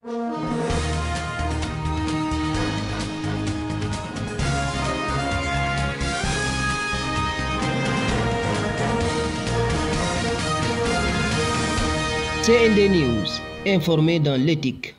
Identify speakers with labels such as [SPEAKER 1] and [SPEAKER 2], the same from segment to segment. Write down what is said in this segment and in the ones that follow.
[SPEAKER 1] CND News, informé dans l'éthique.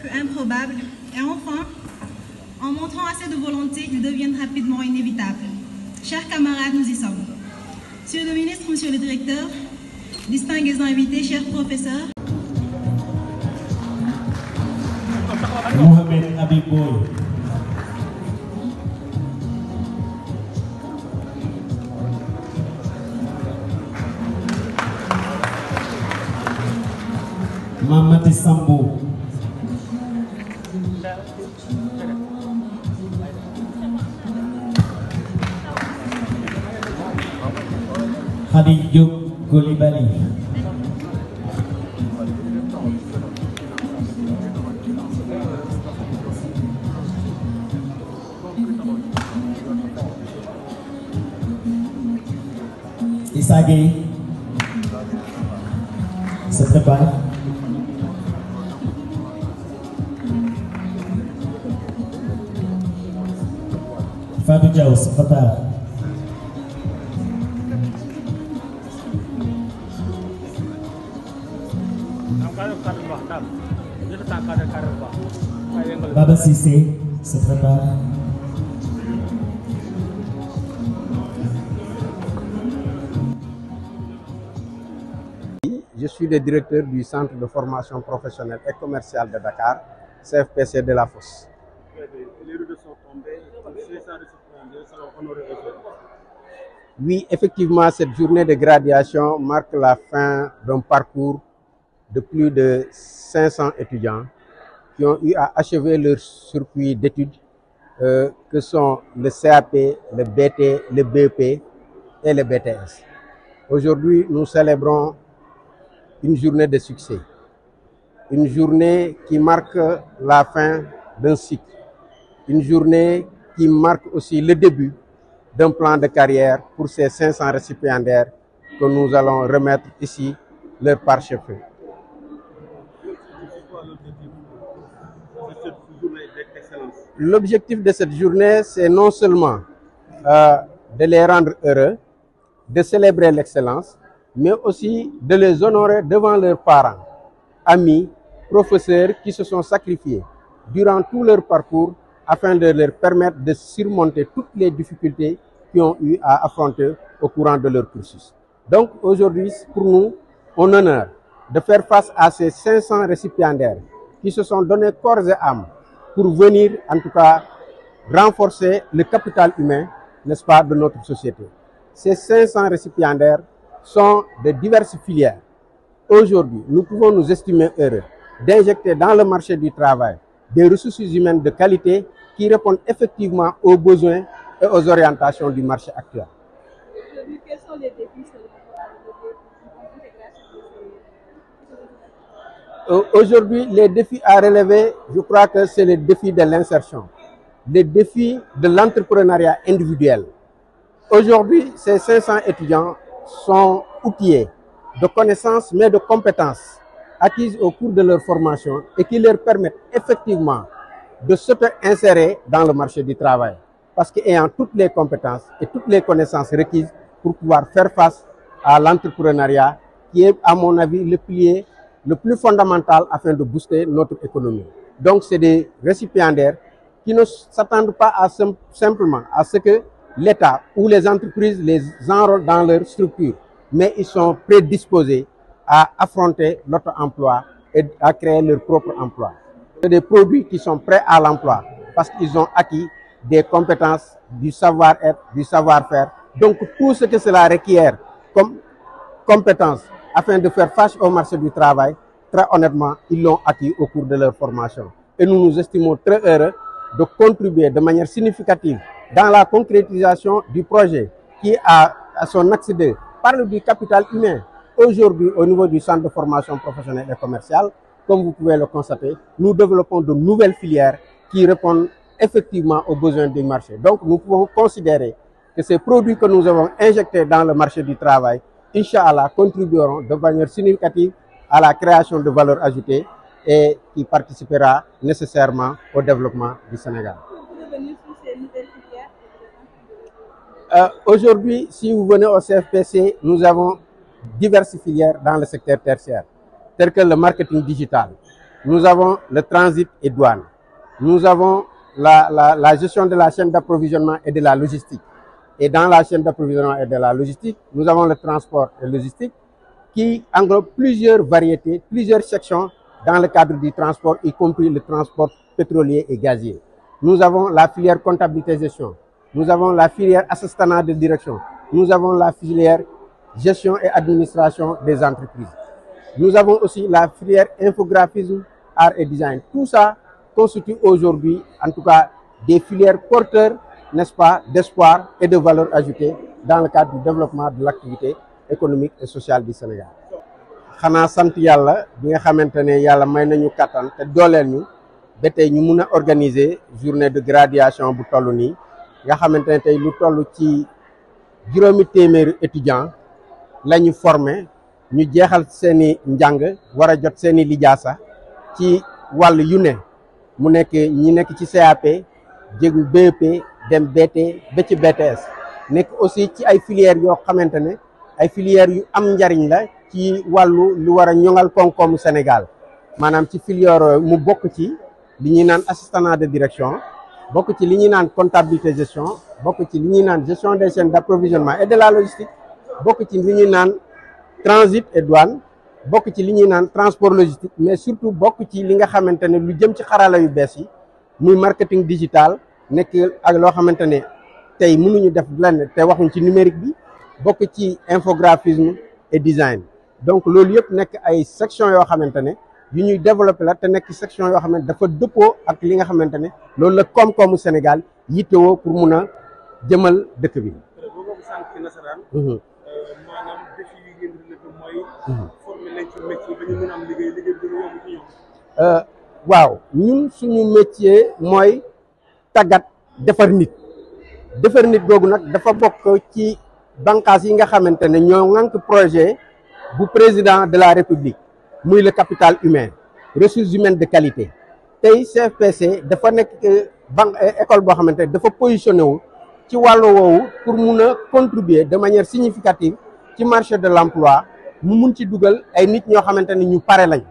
[SPEAKER 2] Peu improbable, et enfin, en montrant assez de volonté, ils deviennent rapidement inévitables. Chers camarades, nous y sommes. Monsieur le ministre, monsieur le directeur, distingués invités, chers professeurs.
[SPEAKER 3] Mohamed Abiboy. Mamadi Sambo. Khadi Diop Golibali. Issa Gueye se prépare. Fatou Diaw se prépare. Baba Cissé se prépare.
[SPEAKER 4] Je suis le directeur du Centre de formation professionnelle et commerciale de Dakar, CFPC de la Fosse. Oui, effectivement, cette journée de graduation marque la fin d'un parcours de plus de 500 étudiants qui ont eu à achever leur circuit d'études que sont le CAP, le BT, le BP et le BTS. Aujourd'hui, nous célébrons une journée de succès, une journée qui marque la fin d'un cycle, une journée qui marque aussi le début d'un plan de carrière pour ces 500 récipiendaires que nous allons remettre ici leur parchemin. L'objectif de cette journée, c'est non seulement de les rendre heureux, de célébrer l'excellence, mais aussi de les honorer devant leurs parents, amis, professeurs qui se sont sacrifiés durant tout leur parcours afin de leur permettre de surmonter toutes les difficultés qu'ils ont eu à affronter au courant de leur cursus. Donc aujourd'hui, pour nous, un honneur de faire face à ces 500 récipiendaires qui se sont donnés corps et âme pour venir, en tout cas, renforcer le capital humain, n'est-ce pas, de notre société. Ces 500 récipiendaires sont de diverses filières. Aujourd'hui, nous pouvons nous estimer heureux d'injecter dans le marché du travail des ressources humaines de qualité qui répondent effectivement aux besoins et aux orientations du marché actuel.
[SPEAKER 2] Quels sont les défis
[SPEAKER 4] Aujourd'hui, les défis à relever, je crois que c'est le défi de l'insertion, les défis de l'entrepreneuriat individuel. Aujourd'hui, ces 500 étudiants sont outillés de connaissances, mais de compétences acquises au cours de leur formation et qui leur permettent effectivement de s'insérer dans le marché du travail. Parce qu'ayant toutes les compétences et toutes les connaissances requises pour pouvoir faire face à l'entrepreneuriat, qui est, à mon avis, le pilier le plus fondamental afin de booster notre économie. Donc, c'est des récipiendaires qui ne s'attendent pas simplement à ce que l'État ou les entreprises les enrôlent dans leur structure, mais ils sont prédisposés à affronter l'auto-emploi et à créer leur propre emploi. C'est des produits qui sont prêts à l'emploi parce qu'ils ont acquis des compétences, du savoir-être, du savoir-faire. Donc, tout ce que cela requiert comme compétences afin de faire face au marché du travail, très honnêtement, ils l'ont acquis au cours de leur formation. Et nous nous estimons très heureux de contribuer de manière significative dans la concrétisation du projet qui a à son axe 2 parle du capital humain. Aujourd'hui, au niveau du centre de formation professionnelle et commerciale, comme vous pouvez le constater, nous développons de nouvelles filières qui répondent effectivement aux besoins du marché. Donc, nous pouvons considérer que ces produits que nous avons injectés dans le marché du travail, Inch'Allah, contribueront de manière significative à la création de valeur ajoutée et qui participera nécessairement au développement du Sénégal. Aujourd'hui, si vous venez au CFPC, nous avons diverses filières dans le secteur tertiaire, telles que le marketing digital. Nous avons le transit et douane. Nous avons la gestion de la chaîne d'approvisionnement et de la logistique. Et dans la chaîne d'approvisionnement et de la logistique, nous avons le transport et logistique qui englobe plusieurs variétés, plusieurs sections dans le cadre du transport, y compris le transport pétrolier et gazier. Nous avons la filière comptabilité-gestion. Nous avons la filière assistanat de direction. Nous avons la filière gestion et administration des entreprises. Nous avons aussi la filière infographisme, art et design. Tout ça constitue aujourd'hui, en tout cas, des filières porteurs, n'est-ce pas, d'espoir et de valeur ajoutée dans le cadre du développement de l'activité économique et sociale du Sénégal. xanaa sant yàlla bi nga xamante ne yàlla may nañu kattan te dooleel ñu ba tey ñu mun a organiser journée de graduation bu toll nii nga xamante ne tey lu toll ci juróomi téeméeri étudiants la ñu formé ñu jeexal seeni njàng war a jot seeni lijaasa ci wàll yu ne mu nekk ñi nekk ci CAP jégu BEP dem BT ba ci BTS nekk aussi ci ay filières yoo xamante ne ay filières yu am njariñ la ci wàllu lu war a ñoŋal koom-koomu Sénégal maanaam ci filière mu bokk ci li ñuy naan assistanat de direction bokk ci li ñuy naan comptabilité gestion bokk ci li ñuy naan gestion des chaînes d'approvisionnement et de la logistique bokk ci li ñuy naan transit et douane bokk ci li ñuy naan transport logistique mais surtout bokk ci li nga xamante ne lu jëm ci xarala yu bees yi muy marketing digital nekk ak loo xamante ne tey mënuñu def lenn te waxuñ ci numérique bi bokk ci infographisme et design donc loolu yëpp nekk ay section yoo xamante ne yu ñuy développé la te nekk section yoo xam ne dafa dëppoo ak li nga xamante ne loolu la koom-koomu Sénégal yittewoo pour mun a jëmal dëkk bi.
[SPEAKER 5] maanaam défi yi ngeen relevé mooy former leen ci métier ba ñu mën a am liggéey bi gën a yomb ci ñoom.
[SPEAKER 4] waaw ñun suñu métier mooy tàggat defar nit googu nag dafa bokk ci bànqaas yi nga xamante ne ñoo ŋànk projet bu président de la République muy le capital humain ressources humaines de qualité tey CFPC dafa nekk école boo xamante ne dafa positionné wu ci wàllu woowu pour mun a contribuer de manière significative ci marché de l'emploi mu mun ci dugal ay nit ñoo xamante ne ñu pare lañ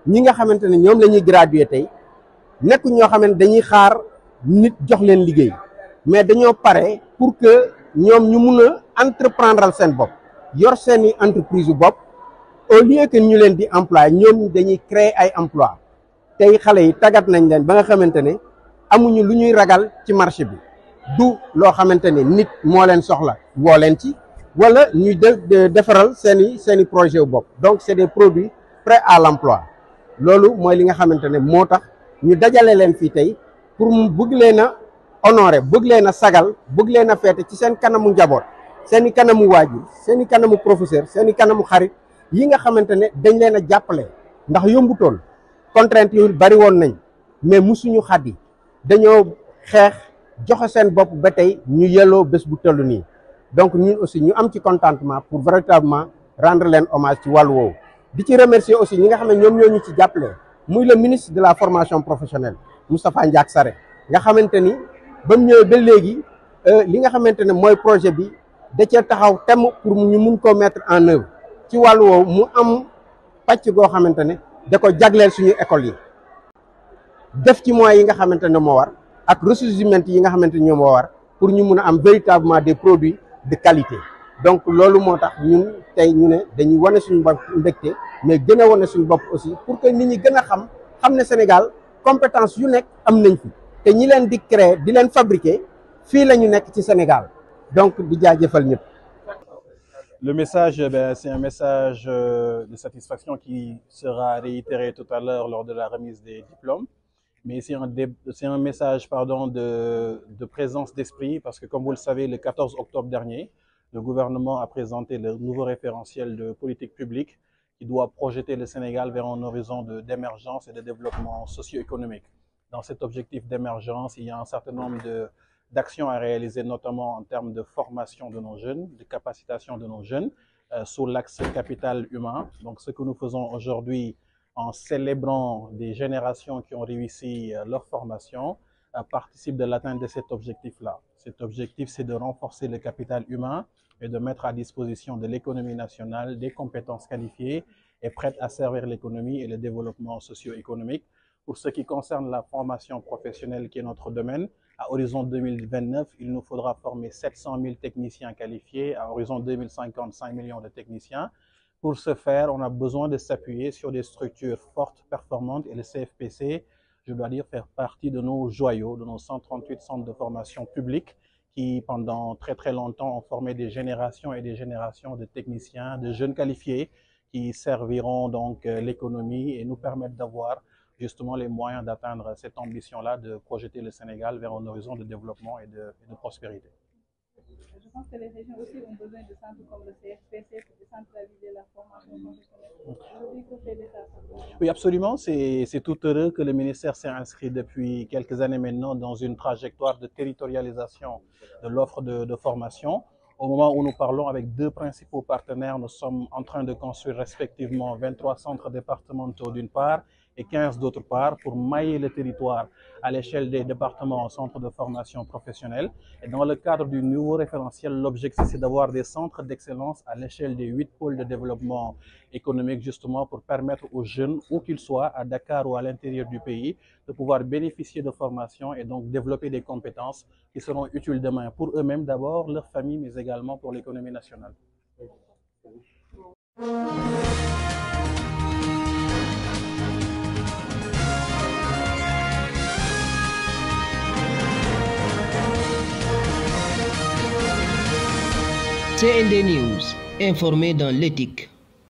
[SPEAKER 4] ñi nga xamante ne ñoom la ñuy graduer tey nekk ñoo xam ne dañuy xaar nit jox leen liggéey mais dañoo pare pour que ñoom ñu mun a entreprendre seen bopp yor seeni entreprise yu bopp au lieu que ñu leen di employer ñoom dañuy créer ay emploi tey xale yi tàggat nañ leen ba nga xamante ne amuñu lu ñuy ragal ci marché bi du loo xamante ne nit moo leen soxla woo leen ci wala ñuy defaral seeni projet yu bopp donc c'est des produits prêts à l'emploi loolu mooy li nga xamante ne moo tax ñu dajale leen fii tey pour mu bëgg leen a honorer bëgg leen a sagal bëgg leen a feete ci seen kanamu njaboot seeni kanamu waajur seeni kanamu professeur seeni kanamu xarit yi nga xamante ne dañ leen a jàppale ndax yombutoon contrainte yu bari woon nañ mais musuñu xaddi dañoo xeex joxe seen bopp ba tey ñu yelloo bés bu toll nii donc ñun aussi ñu am ci contentement pour véritablement rendre leen hommage ci wàllu woowu di ci remercier aussi ñi nga xam ne ñoom ñoo ñu ci jàppale muy le ministre de la formation professionnelle Moustapha Ndiack Sarré nga xamante ni ba mu ñëwee ba léegi li nga xamante ne mooy projet bi da cee taxaw temm pour ñu mun koo mettre en œuvre ci wàllu woowu mu am pàcc goo xamante ne da ko jagleel suñu école yi def ci moyens yi nga xamante ne moo war ak ressources humaines yi nga xamante ne ñoom moo war pour ñu mun a am véritablement des produits de qualité donc loolu moo tax ñun tey ñu ne dañuy wane suñu bopp mbégte mais gën a wane suñu bopp aussi pour que nit ñi gën a xam ne Sénégal compétence yu nekk am nañ fi te ñi leen di créer di leen fabriquer fii la ñu nekk ci Sénégal donc di jaajëfal ñëpp.
[SPEAKER 6] Le message, c'est un message de satisfaction qui sera réitéré tout à l'heure lors de la remise des diplômes. Mais c'est un message de présence d'esprit parce que, comme vous le savez, le 14 octobre dernier, le gouvernement a présenté le nouveau référentiel de politique publique qui doit projeter le Sénégal vers un horizon d'émergence et de développement socio-économique. Dans cet objectif d'émergence, il y a un certain nombre d'actions à réaliser, notamment en termes de formation de nos jeunes, de capacitation de nos jeunes, sur l'axe capital humain. Donc, ce que nous faisons aujourd'hui en célébrant des générations qui ont réussi leur formation, participe de l'atteinte de cet objectif-là. Cet objectif, c'est de renforcer le capital humain et de mettre à disposition de l'économie nationale des compétences qualifiées et prêtes à servir l'économie et le développement socio-économique. Pour ce qui concerne la formation professionnelle qui est notre domaine, à horizon 2029, il nous faudra former 700 000 techniciens qualifiés. À horizon 2050, 5 millions de techniciens. Pour ce faire, on a besoin de s'appuyer sur des structures fortes, performantes, et le CFPC, je dois dire, faire partie de nos joyaux, de nos 138 centres de formation publics qui, pendant très très longtemps, ont formé des générations et des générations de techniciens, de jeunes qualifiés qui serviront donc l'économie et nous permettent d'avoir justement les moyens d'atteindre cette ambition-là de projeter le Sénégal vers un horizon de développement et de prospérité.
[SPEAKER 7] Je pense que les régions aussi ont besoin de centres comme le CFPC pour décentraliser la formation professionnelle.
[SPEAKER 6] Oui, absolument. C'est tout heureux que le ministère s'est inscrit depuis quelques années maintenant dans une trajectoire de territorialisation de l'offre de formation. Au moment où nous parlons avec deux principaux partenaires, nous sommes en train de construire respectivement 23 centres départementaux d'une part et 15 d'autre part pour mailler le territoire à l'échelle des départements en centres de formation professionnelle. Et dans le cadre du nouveau référentiel, l'objectif c'est d'avoir des centres d'excellence à l'échelle des 8 pôles de développement économique justement pour permettre aux jeunes, où qu'ils soient, à Dakar ou à l'intérieur du pays, de pouvoir bénéficier de formation et donc développer des compétences qui seront utiles demain pour eux-mêmes d'abord, leur famille, mais également pour l'économie nationale.
[SPEAKER 1] CND News, informé dans l'éthique.